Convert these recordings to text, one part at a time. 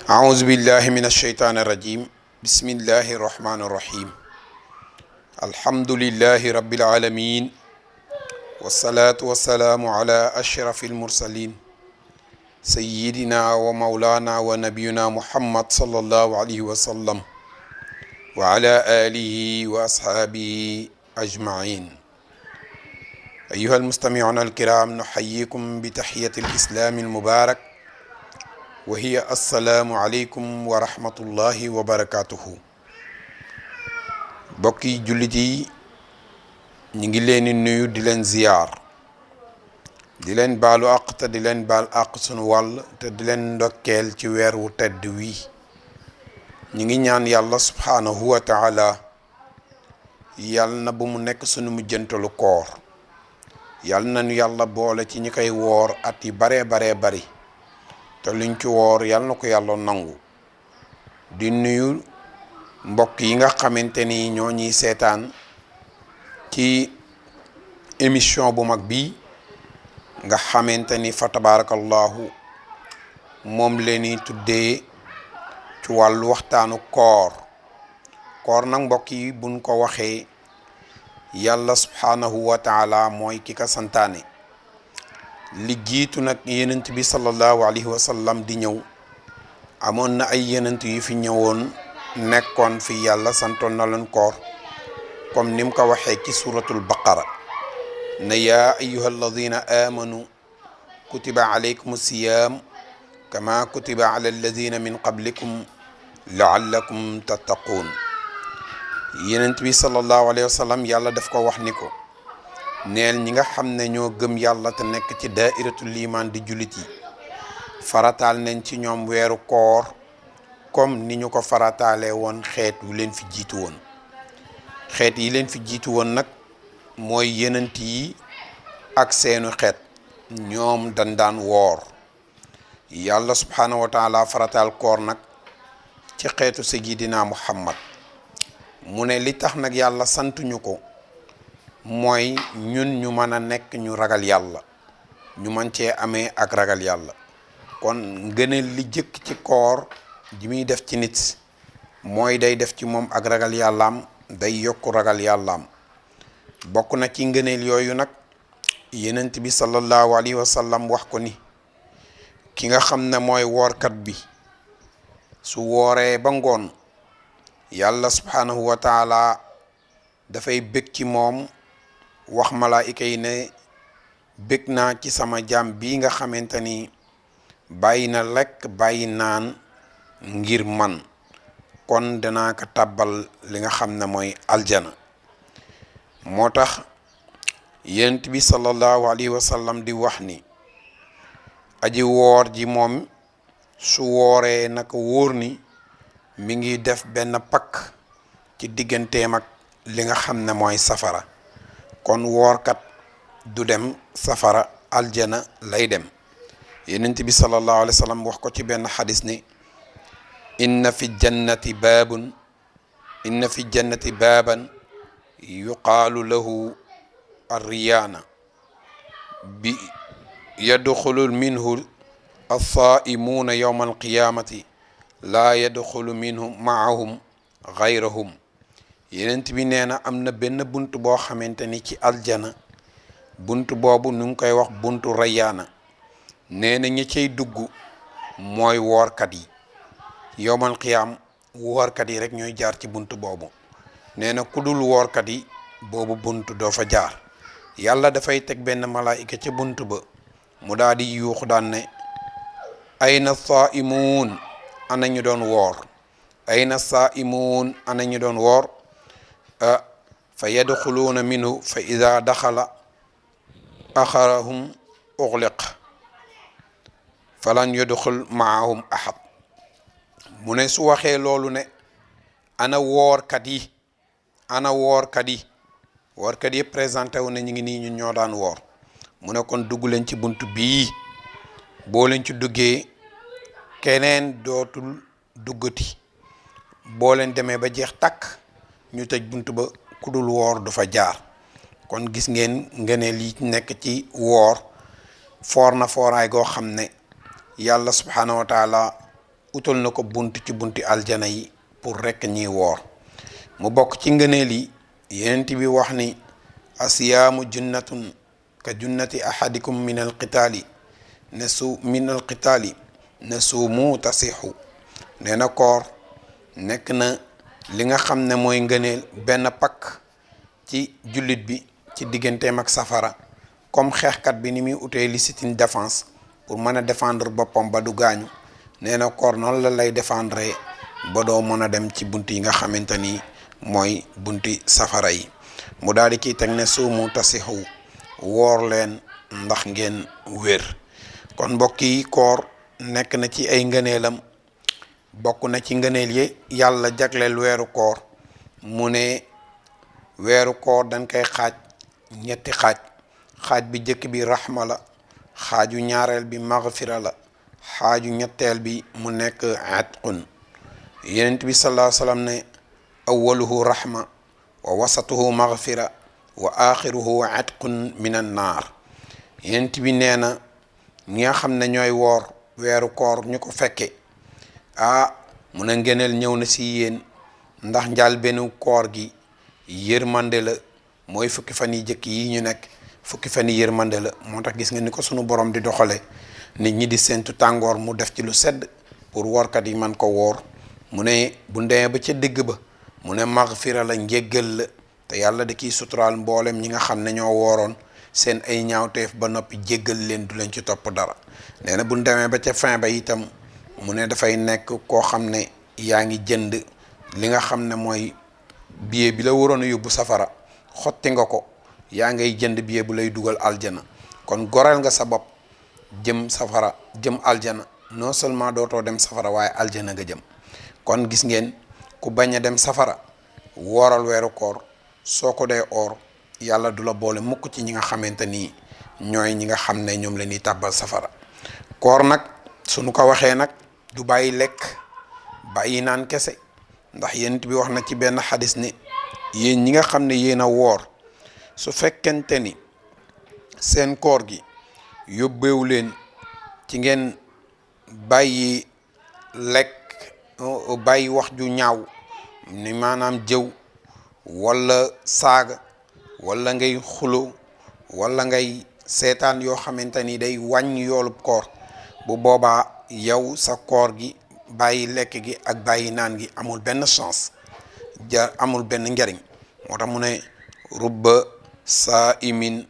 أعوذ بالله من الشيطان الرجيم بسم الله الرحمن الرحيم الحمد لله رب العالمين والصلاة والسلام على أشرف المرسلين سيدنا ومولانا ونبينا محمد صلى الله عليه وسلم وعلى آله وأصحابه أجمعين. أيها المستمعون الكرام، نحييكم بتحية الإسلام المبارك وهي السلام عليكم ورحمة الله وبركاته. bokki jullit yi ñu ngi leen di nuyu di leen ziyaar, di leen baalu àq te di leen baal àq sunu wàll te di leen ndokkeel ci weer wu tedd wi. ñu ngi ñaan yàlla subhaanahu wa taala yàlla na bu mu nekk sunu mujjantalu koor. yàlla na nu yàlla boole ci ñi koy woor at yi baree bari te luñ ci woor yàlla na ko yàlla nangu. di nuyu mbokk yi nga xamante ni ñoo ñuy seetaan ci émission bu mag bi nga xamante ni fa tabarakallahu moom leeni tuddee ci wàllu waxtaanu koor nag mbokk yi buñ ko waxee yàlla subhanahu wa taala mooy ki ka santaane. li jiitu nag yenent bi sallallahu alayhi wa sallam di ñëw amoon na ay yenent yu fi ñëwoon nekkoon fi yàlla santoon na leen koor, comme ni mu ko waxee ci suratul baqara ne yaa ayyuha alladina amanu kutiba alaykum siyam kama kutiba ala alladina min qablikum laallakum tattaqun. yenent bi sallallahu alayhi wa sallam yàlla daf ko wax ni ko neel ñi nga xam ne ñoo gëm yàlla te nekk ci daairatul liman di jullit yi farataal nañ ci ñoom weeru koor comme ni ñu ko farataale woon xeet yu leen fi jiitu woon. xeet yi leen fi jiitu woon nag mooy yenent yi ak seenu xeet, ñoom dañ daan woor. yàlla subhanahu wa taala farataal koor nag ci xeetu sayyidina muhammad. mu ne li tax nag yàlla santuñu ko mooy ñun ñu mën a nekk ñu ragal yàlla, ñu mën cee amee ak ragal yàlla. kon ngëneel li jëkk ci koor ji muy def ci nit mooy day def ci moom ak ragal yàllaam, day yokku ragal yàllaam. bokk na ci ngëneel yooyu nag yenent bi sallallahu alayhi wa sallam wax ko ni ki nga xam ne mooy woorkat bi su wooree ba ngoon yàlla subhanahu wa taala dafay bég ci moom, wax malaayika yi ne bég naa ci sama jaam bii nga xamante ni bàyyi na lekk bàyyi naan ngir man, kon danaa ko tàbbal li nga xam ne mooy aljana. moo tax yonent bi sallallahu alayhi wa sallam di wax ni aji woor ji moom su wooree naka wóor ni mi ngi def benn pakk ci digganteem ak li nga xam ne mooy safara. kon woorkat du dem safara, aljana lay dem. yonent bi sallallahu alayhi wa sallam wax ko ci benn xadis ni inna fi jannati baaban yuqaalu lahu arriyaana bi yadxulu minhu alsaa'imuuna yowma alqiyaamati laa yadxulu minhu maahum gayrahum. yenent bi nee na am na benn bunt boo xamante ni ci aljana, bunt boobu nu ngi koy wax buntu rayaana. nee na ñi cay dugg mooy woorkat yi. yowmal qiyaam woorkat yi rek ñooy jaar ci bunt boobu. nee na ku dul woorkat yi boobu bunt doo fa jaar. yàlla dafay teg benn malaayika ca bunt ba mu daal di yuuxu daan ne ayna saaimuun, ana ñu doon woor, ayna saaimuun, ana ñu doon woor. fa yadxuluuna minhu fa ida daxala axarahum uxliq falan yadxul maahum ahad. mu ne su waxee loolu ne ana woorkat yi, ana woorkat yi, woorkat yi présenté wu ne ñu ngi nii ñun ñoo daan woor. mu ne kon dugg leen ci bunt bii, boo leen ci duggee keneen dootul duggati. boo leen demee ba jeex takk ñu tëj bunt ba, ku dul woor du fa jaar. kon gis ngeen ngëneel yi nekk ci woor foor na fooraay goo xam ne yàlla subhanahu wa taala utal na ko bunt ci bunti aljana yi pour rekk ñiy woor. mu bokk ci ngëneel yi Yonent bi wax ni asiyaamu junnatun ka junnati ahadikum min alqitaali nasuumu tasixu. nee na koor nekk na li nga xam ne mooy ngëneel benn pakk ci jullit bi ci digganteem ak safara, comme xeexkat bi ni muy utee légitime défense pour mën a défendre boppam ba du gaañu. nee na koor noonu la lay défendre ba doo mën a dem ci bunt yi nga xamante ni mooy bunti safara yi. mu daal di ciy teg ne suumu tasixu, woor leen ndax ngeen wér. kon mbokk yi koor nekk na ci ay ngëneelam, bokk na ci ngëneel yi yàlla jagleel weeru koor. mu ne weeru koor dañ koy xaaj ñetti xaaj bi jëkk bi raxma la, xaaju ñaareel bi magfira la, xaaju ñetteel bi mu nekk atqun. Yonent bi sallallahu alayhi wa sallam ne awaluhu raxma wa wasatuhu magfira wa axiruhu atqun min an naar. Yonent bi nee na ñi nga xam ne ñooy woor weeru koor ñu ko fekke mu ne ngëneel ñëw na si yéen, ndax njàlbeenu koor gi yërmande la, mooy fukki fan yi jëkk yi ñu nekk fukki fan yi yërmande la. moo tax gis nga ni ko sunu borom di doxale, nit ñi di séntu tàngoor mu def ci lu sedd pour woorkat yi man ko woor. mu ne bu ndemee ba ca digg ba mu ne magfira la, njéggal la, te yàlla da kiy suturaal mboolem ñi nga xam ne ñoo wooroon seen ay ñaawteef ba noppi jéggal leen, du leen ci topp dara. nee na bu demee ba ca fin ba itam mu ne dafay nekk koo xam ne yaa ngi jënd li nga xam ne mooy billet bi la waroon a yóbbu safara, xotti nga ko, yaa ngay jënd billet bu lay dugal aljana. kon goreel nga sa bopp jëm safara jëm aljana, non seulement dootoo dem safara waaye aljana nga jëm. kon gis ngeen ku bañ a dem safara wooral weeru koor, soo ko dee oor yàlla du la boole mukk ci ñi nga xamante ni ñooy ñi nga xam ne ñoom la ñuy tàbbal safara. koor nag suñu ko waxee nag du bàyyi lekk bàyyi naan kese, ndax Yonent bi wax na ci benn xadis ne yéen ñi nga xam ne yéen a woor, su fekkente ni seen koor gi yóbbeewu leen ci ngeen bàyyi lekk, bàyyi wax ju ñaaw ni maanaam jëw walla saaga walla ngay xulo walla ngay seetaan yoo xamante ni day wàññi yoolub koor, bu boobaa yow sa koor gi bàyyi lekk gi ak bàyyi naan gi amul benn chance, amul benn njariñ. moo tax mu ne rubba saa'imin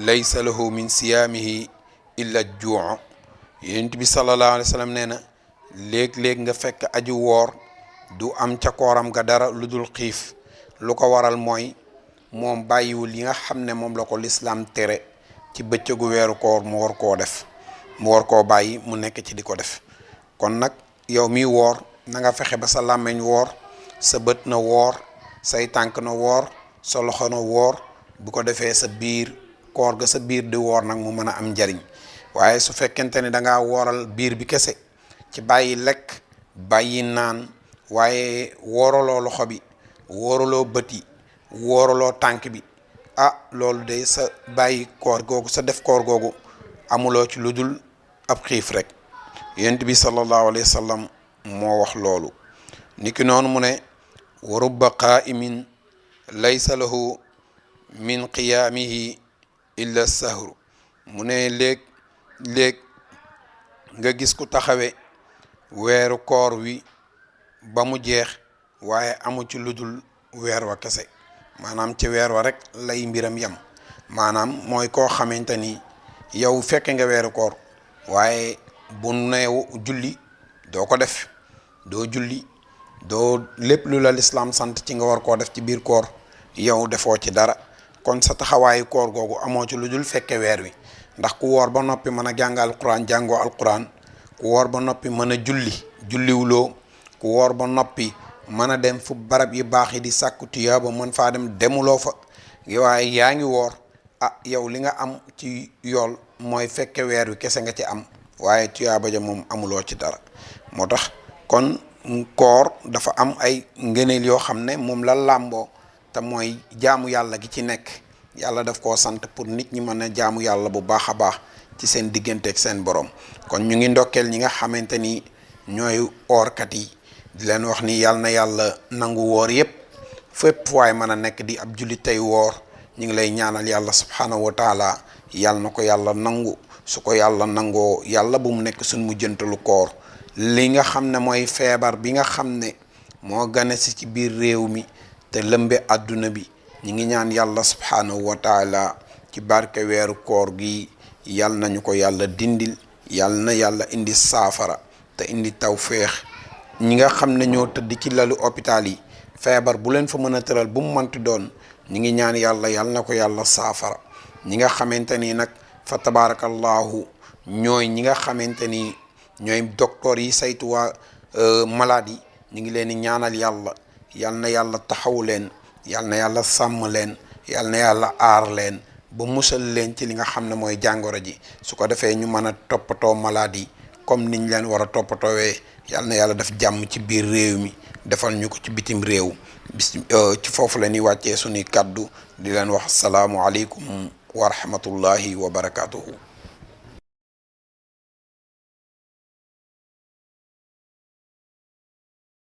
laysa lahu min siyaamihi illa juu. Yonent bi sallallahu alayhi wa sallam nee na léeg-léeg nga fekk aju woor du am ca kooram ga dara lu dul xiif. lu ko waral mooy moom bàyyiwul yi nga xam ne moom la ko lislaam tere ci bëccëgu weeru koor mu war koo def, mu war koo bàyyi mu nekk ci di ko def. kon nag yow mi woor na nga fexe ba sa làmmiñ woor, sa bët na woor, say tànk na woor, sa loxo na woor. bu ko defee sa biir koor ga sa biir di woor nag mu mën a am njariñ. waaye su fekkente ne da ngaa wooral biir bi kese ci bàyyi lekk bàyyi naan, waaye wooraloo loxo bi, wooraloo bët yi, wooraloo tànk bi, loolu de sa bàyyi koor googu, sa def koor googu amuloo ci lu dul ab xiif rek. Yonent bi sallallahu alayhi wa sallam moo wax loolu. niki noonu mu ne wa rubba qaa'imin laysa lahu min qiyaamihi illa sahru. mu ne léeg nga gis ku taxawe weeru koor wi ba mu jeex waaye amu ci lu dul weer wa kese, maanaam ci weer wa rek lay mbiram yam. maanaam mooy koo xamante ni yow fekke nga weeru koor waaye bu neew julli doo ko def, doo julli, doo lépp lu la lislaam sant ci nga war koo def ci biir koor, yow defoo ci dara. kon sa taxawaayu koor googu amoo ci lu dul fekke weer wi. ndax ku woor ba noppi mën a jàng alquran jàngoo alquran, ku woor ba noppi mën a julliwuloo, ku woor ba noppi mën a dem fu barab yi baax yi di sàkku tuyaaba mën faa dem demuloo fa, waaye yaa ngi woor, yow li nga am ci yool mooy fekke weer wi kese nga ci am, waaye tuyaaba ja moom amuloo ci dara. moo tax kon koor dafa am ay ngëneel yoo xam ne moom la làmboo, te mooy jaamu yàlla gi ci nekk. yàlla daf koo sant pour nit ñi mën a jaamu yàlla bu baax a baax ci seen diggante ak seen borom. kon ñu ngi ndokkeel ñi nga xamante ni ñooy oorkat yi di leen wax ni yàlla na yàlla nangu woor yépp fépp waaye mën a nekk di ab jullit tey woor ñu ngi lay ñaanal yàlla subhaanahu wa taala yàlla na ko yàlla nangu su ko yàlla nangoo yàlla bu mu nekk suñ mujjantalu koor li nga xam ne mooy feebar bi nga xam ne moo gane si ci biir réew mi te lëmbe àdduna bi ñu ngi ñaan yàlla subhaanahu wa taala ci barke weeru koor gi yàlla nañu ko yàlla dindil yàlla na yàlla indi saafara te indi tawféex ñi nga xam ne ñoo tëdd ci lalu hôpital yi feebar bu leen fa mën a tëral bu mu manti doon ñi ngi ñaan yàlla yàlla na ko yàlla saafara ñi nga xamante ni nag fa tabarakallahu ñooy ñi nga xamante ni ñooy docteur yi saytu waa malade yi ñu ngi leen di ñaanal yàlla yàlla na yàlla taxaw leen yàlla na yàlla sàmm leen yàlla na yàlla aar leen ba musal leen ci li nga xam ne mooy jàngoro ji su ko defee ñu mën a toppatoo malade yi comme niñ leen war a toppatoowee yàlla na yàlla def jàmm ci biir réew mi defal ñu ko ci bitim réew ci foofu la ñuy wàccee suñuy kàddu di leen wax salaamu aleykum wa rahmatullahi wa barakaatuhu.